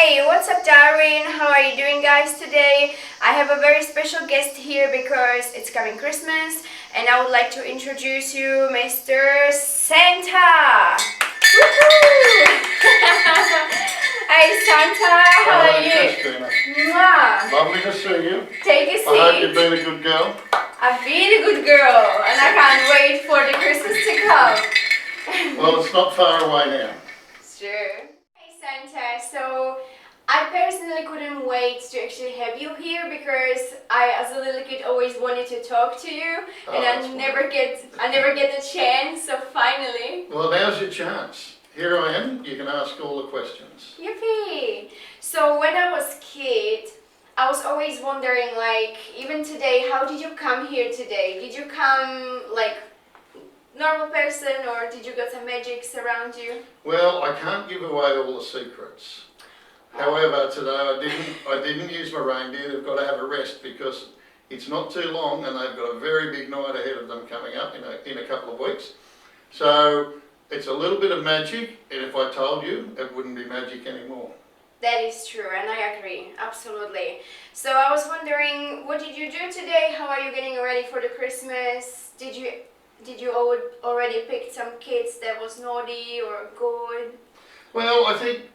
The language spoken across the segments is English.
Hey, what's up, Darwin? How are you doing, guys, today? I have a very special guest here because it's coming Christmas, and I would like to introduce you Mr. Santa. Woohoo! Hey, Santa, how are you? Christina. Mwah. Lovely to see you. Take a seat. I hope you've been a good girl. I've been a good girl, and I can't wait for the Christmas to come. Well, it's not far away now. Sure. Hey, Santa, so I personally couldn't wait to actually have you here because I, as a little kid, always wanted to talk to you, and I never get the chance. So finally. Well, now's your chance. Here I am. You can ask all the questions. Yippee! So when I was a kid, I was always wondering, like, even today, how did you come here today? Did you come like normal person, or did you got some magics around you? Well, I can't give away all the secrets. However, today I didn't use my reindeer. They've got to have a rest because it's not too long, and they've got a very big night ahead of them coming up in a couple of weeks. So it's a little bit of magic, and if I told you, it wouldn't be magic anymore. That is true, and I agree, absolutely. So I was wondering, what did you do today? How are you getting ready for the Christmas? Did you already pick some kids that was naughty or good? Well, I think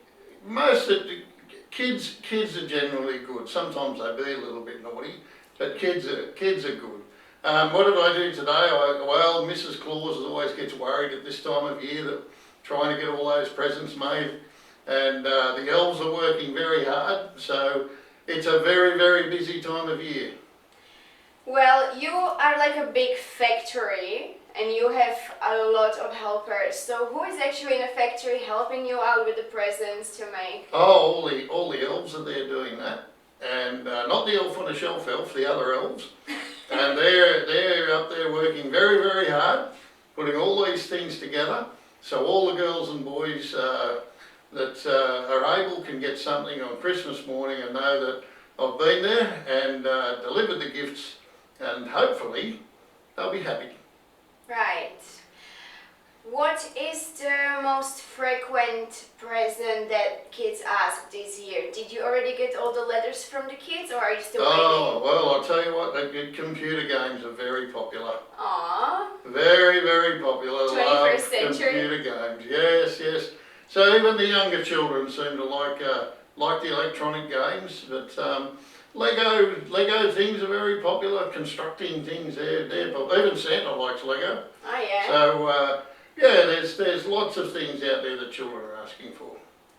most of the kids are generally good. Sometimes they be a little bit naughty, but kids are good. What did I do today? Well, Mrs. Claus always gets worried at this time of year that trying to get all those presents made, and the elves are working very hard, so it's a very, very busy time of year. Well, you are like a big factory, and you have a lot of helpers. So who is actually in the factory helping you out with the presents to make? Oh, all the elves are there doing that, and not the elf on the shelf elf, the other elves. And they're up there working very, very hard, putting all these things together, so all the girls and boys that are able can get something on Christmas morning and know that I've been there and delivered the gifts, and hopefully they'll be happy. Right. What is the most frequent present that kids ask this year? Did you already get all the letters from the kids, or are you still waiting? Oh, well, I'll tell you what, the computer games are very popular. Aww. Very, very popular. 21st century. Computer games, yes, yes. So even the younger children seem to like the electronic games, but Lego things are very popular. Constructing things, they're popular. Even Santa likes Lego. Oh yeah. So yeah, there's lots of things out there that children are asking for.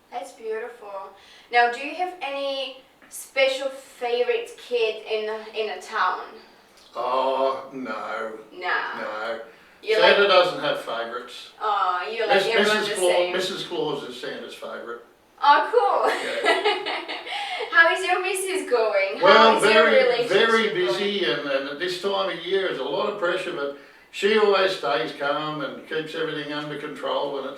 That's beautiful. Now, do you have any special favorite kid in a town? Oh no. Nah. No. You Santa doesn't have favourites. Oh, you like everyone the same. Mrs. Claus is Santa's favourite. Oh, cool. Yeah. How is your missus going? Well, How is your relationship very busy, going? and at this time of year, there's a lot of pressure, but she always stays calm and keeps everything under control, and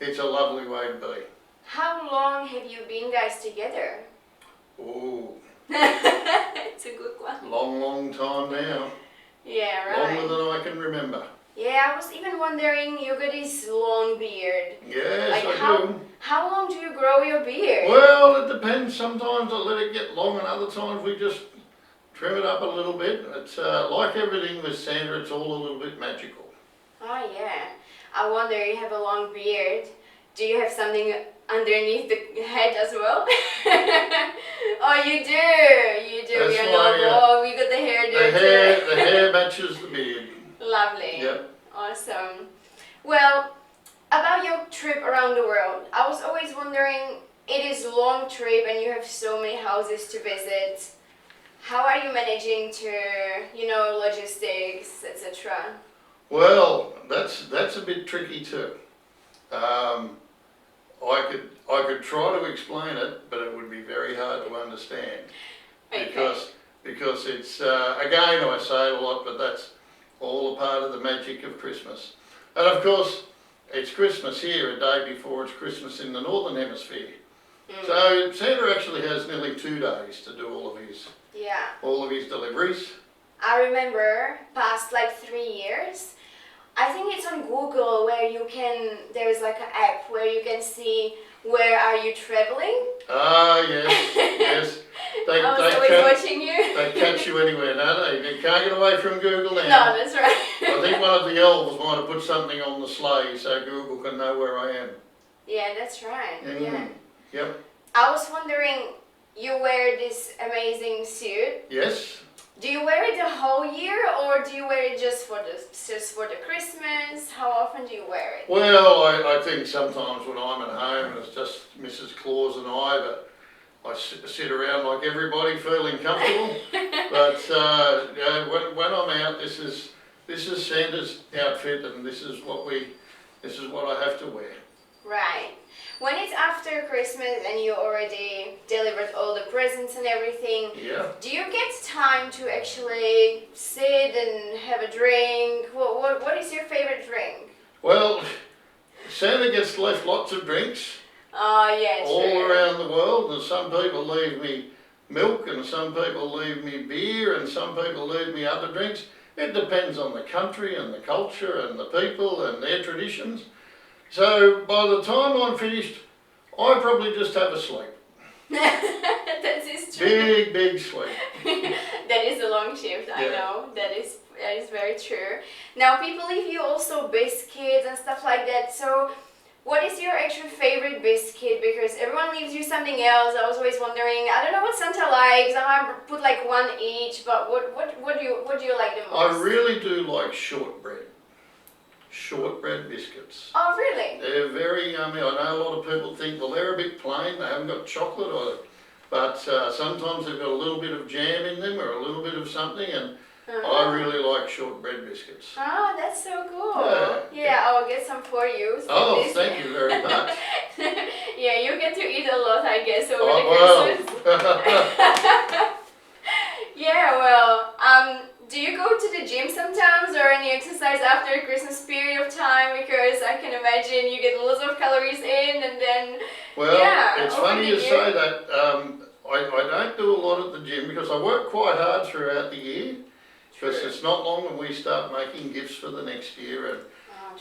it's a lovely way to be. How long have you been guys together? Oh. It's a good one. Long time now. Yeah, right. Longer than I can remember. Yeah, I was even wondering, you got this long beard. Yes, like I do. How long do you grow your beard? Well, it depends. Sometimes I let it get long, and other times we just trim it up a little bit. It's like everything with Santa, it's all a little bit magical. Oh yeah. I wonder, you have a long beard. Do you have something underneath the head as well? Oh, you do. You do. That's You're why, not long. You got the hair there too. The hair matches the beard. Lovely. Yep. Awesome. Well, about your trip around the world, I was always wondering, it is a long trip and you have so many houses to visit. How are you managing to, logistics, etc.? Well, that's a bit tricky too. I could try to explain it, but it would be very hard to understand. Okay. Because it's again, I say it a lot, but that's all a part of the magic of Christmas. And of course, it's Christmas here a day before it's Christmas in the Northern Hemisphere. So Santa actually has nearly 2 days to do all of his deliveries. I remember past like 3 years, I think it's on Google where there's like an app where you can see Where are you traveling? Ah, yes, yes. I was always watching you. They catch you anywhere, don't they? You can't get away from Google now. No, that's right. I think one of the elves might have put something on the sleigh so Google can know where I am. Yeah, that's right. Yeah. Yep. I was wondering, you wear this amazing suit. Yes. Do you wear it the whole year, or do you wear it just for the Christmas? How often do you wear it? Well, I think sometimes when I'm at home and it's just Mrs. Claus and I, but I sit around like everybody feeling comfortable. But when I'm out, this is Santa's outfit, and this is what I have to wear. Right. When it's after Christmas and you already delivered all the presents and everything, Yeah. do you get time to actually sit and have a drink? What is your favorite drink? Well, Santa gets left lots of drinks Oh, yeah, all around the world, and some people leave me milk, and some people leave me beer, and some people leave me other drinks. It depends on the country and the culture and the people and their traditions. So by the time I'm finished, I probably just have a sleep. That is true. Big sleep. That is a long shift, I know. That is very true. Now people leave you also biscuits and stuff like that. So what is your actual favorite biscuit? Because everyone leaves you something else. I was always wondering. I don't know what Santa likes. I might put like one each. But what do you like the most? I really do like shortbread biscuits. Oh, really? They're very yummy. I know a lot of people think, well, they're a bit plain, they haven't got chocolate on it. But sometimes they've got a little bit of jam in them or a little bit of something, and I really like shortbread biscuits. Oh, that's so cool. Yeah, I'll get some for you. Oh, thank you very much. Yeah, you get to eat a lot, I guess, over the Christmas. Well. Yeah, well, do you go to the gym sometimes or any exercise after the Christmas period of time? Because I can imagine you get lots of calories in and then, it's funny you say that. I don't do a lot at the gym because I work quite hard throughout the year. Because it's not long when we start making gifts for the next year.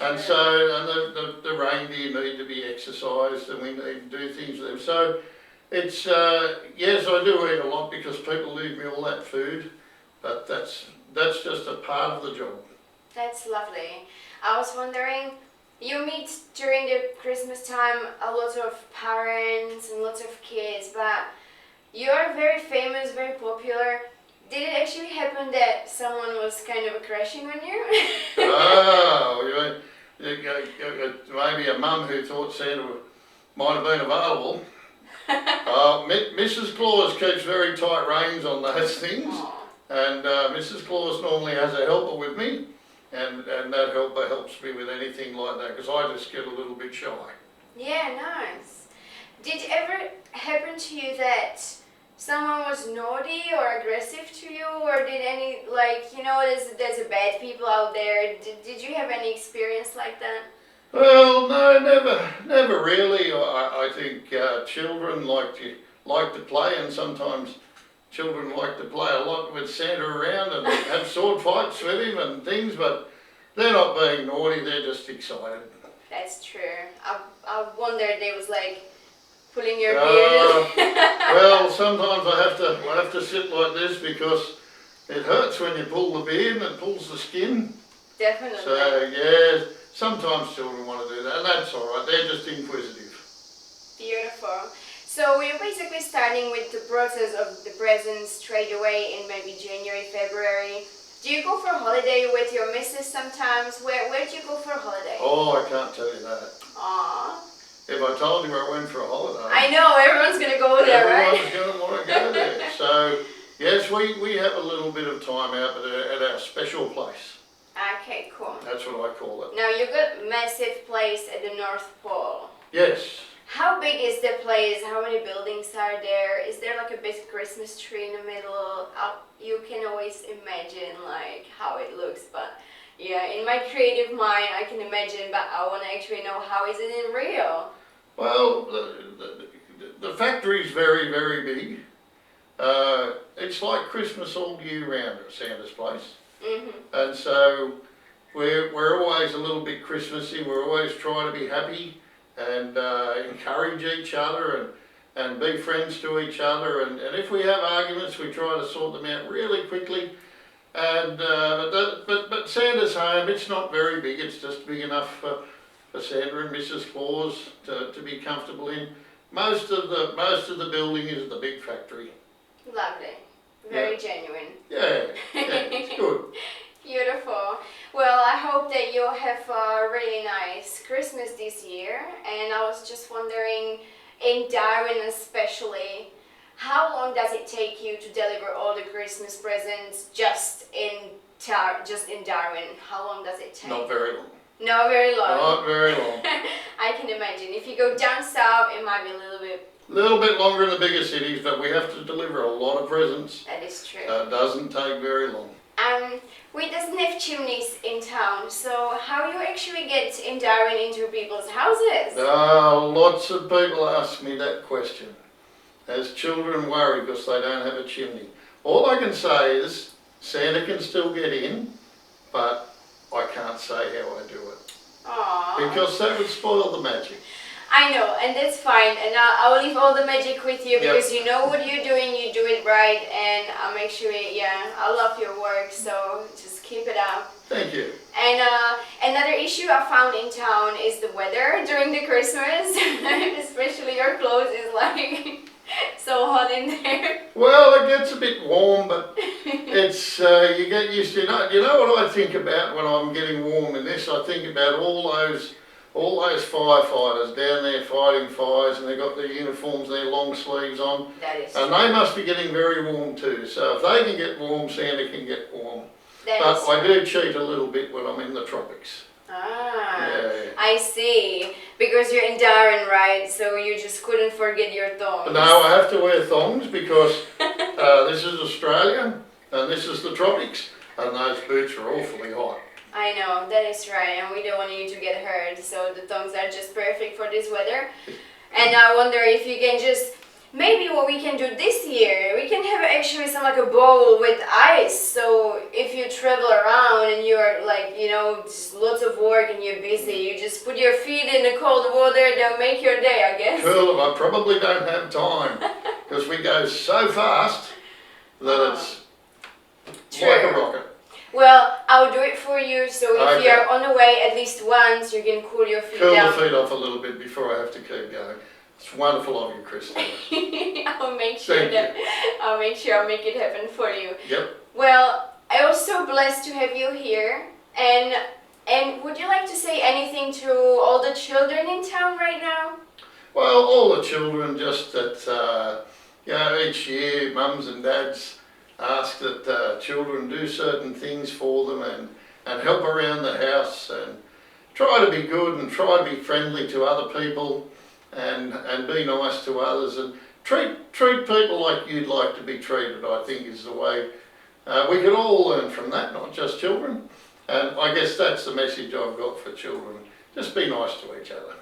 And so the reindeer need to be exercised and we need to do things with them. So it's, yes, I do eat a lot because people leave me all that food. But that's just a part of the job. That's lovely. I was wondering, you meet during the Christmas time a lot of parents and lots of kids, but you're very famous, very popular. Did it actually happen that someone was kind of crashing on you? Oh, maybe a mum who thought Santa might have been available. Mrs. Claus keeps very tight reins on those things. Aww. And Mrs. Claus normally has a helper with me, and that helper helps me with anything like that, because I just get a little bit shy. Yeah, nice. Did it ever happen to you that someone was naughty or aggressive to you, or did any, there's a bad people out there, did you have any experience like that? Well, no, never really. I think children like to play, and sometimes children like to play a lot with Santa around and have sword fights with him and things, but they're not being naughty, they're just excited. That's true. I wondered they was like pulling your beard. Well, sometimes I have to sit like this because it hurts when you pull the beard and it pulls the skin. Definitely. So yeah, sometimes children want to do that, and that's all right. They're just inquisitive. Beautiful. So you're basically starting with the process of the presents straight away in maybe January, February. Do you go for a holiday with your missus sometimes? Where do you go for a holiday? Oh, I can't tell you that. Aww. If I told you where I went for a holiday. I know, everyone's going to go there, right? Everyone's going to want to go there. So, yes, we have a little bit of time out at our special place. Okay, cool. That's what I call it. Now, you've got a massive place at the North Pole. Yes. How big is the place? How many buildings are there? Is there like a big Christmas tree in the middle? You can always imagine like how it looks, but yeah, in my creative mind I can imagine, but I want to actually know how is it in real. Well, the factory's very, very big. It's like Christmas all year round at Santa's place. Mm-hmm. And so we're always a little bit Christmassy. We're always trying to be happy. and encourage each other and be friends to each other. And if we have arguments, we try to sort them out really quickly. And but Santa's home, it's not very big. It's just big enough for Santa and Mrs. Claus to be comfortable in. Most of the building is the big factory. Lovely. Very genuine. Yeah, it's good. Beautiful. Well, I hope that you'll have a really nice Christmas this year. And I was just wondering, in Darwin especially, how long does it take you to deliver all the Christmas presents just in Darwin? How long does it take? Not very long. Not very long. Not very long. I can imagine. If you go down south, it might be a little bit longer in the bigger cities, but we have to deliver a lot of presents. That is true. It doesn't take very long. We doesn't have chimneys in town, so how do you actually get in Darwin into people's houses? Lots of people ask me that question. As children worry because they don't have a chimney. All I can say is Santa can still get in, but I can't say how I do it. Aww. Because that would spoil the magic. I know, and that's fine, and I'll leave all the magic with you because you know what you're doing, you do it right, and I'll make sure, I love your work, so just keep it up. Thank you. And another issue I found in town is the weather during the Christmas, especially your clothes is like so hot in there. Well, it gets a bit warm, but it's you get used to it. You know what I think about when I'm getting warm in this? I think about all those firefighters down there fighting fires, and they've got their uniforms, their long sleeves on. That is and true. They must be getting very warm too. So if they can get warm, Santa can get warm. That but is I true. do cheat a little bit when I'm in the tropics. Yeah. I see. Because you're in Darwin, right? So you just couldn't forget your thongs. No, I have to wear thongs because this is Australia and this is the tropics, and those boots are awfully hot. I know, that is right, and we don't want you to get hurt, so the thongs are just perfect for this weather. And I wonder if you can just, maybe what we can do this year, we can have actually some like a bowl with ice, so if you travel around and you're like, just lots of work and you're busy, you just put your feet in the cold water, they'll make your day, I guess. Cool, I probably don't have time because we go so fast that it's like a rocket. Well, I'll do it for you, so if you're on the way at least once, you can cool your feet down. Cool the feet off a little bit before I have to keep going. It's wonderful of you, Christine. I'll make sure I'll make it happen for you. Yep. Well, I was so blessed to have you here, and would you like to say anything to all the children in town right now? Well, all the children, just that each year mums and dads ask that children do certain things for them and help around the house and try to be good and try to be friendly to other people and be nice to others and treat people like you'd like to be treated, I think is the way. We can all learn from that, not just children. And I guess that's the message I've got for children. Just be nice to each other.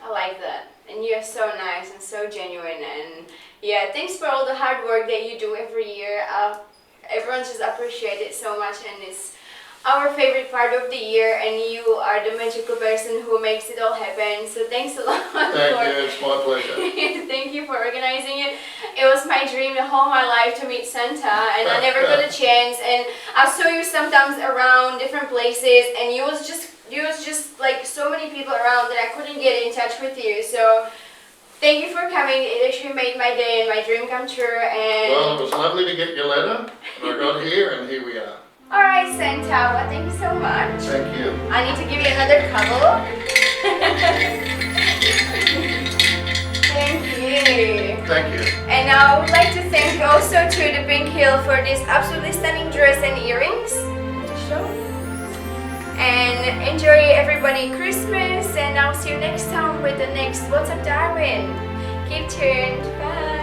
I like that. And you're so nice and so genuine, and thanks for all the hard work that you do every year. Everyone just appreciates it so much, and it's our favorite part of the year, and you are the magical person who makes it all happen. So thanks a lot. Thank you, it's my pleasure. Thank you for organizing it. It was my dream the whole my life to meet Santa, and I never got a chance, and I saw you sometimes around different places, and you was just like so many people around that I couldn't get in touch with you. So thank you for coming. It actually made my day and my dream come true. And well, it was lovely to get your letter, and I got here, and here we are. All right, Santa. Well, thank you so much. Thank you. I need to give you another cuddle. Thank you. Thank you. And I would like to thank also to the PINKHILL for this absolutely stunning dress and earrings to show. And enjoy everybody Christmas, and I'll see you next time with the next What's Up Darwin. Keep tuned. Bye.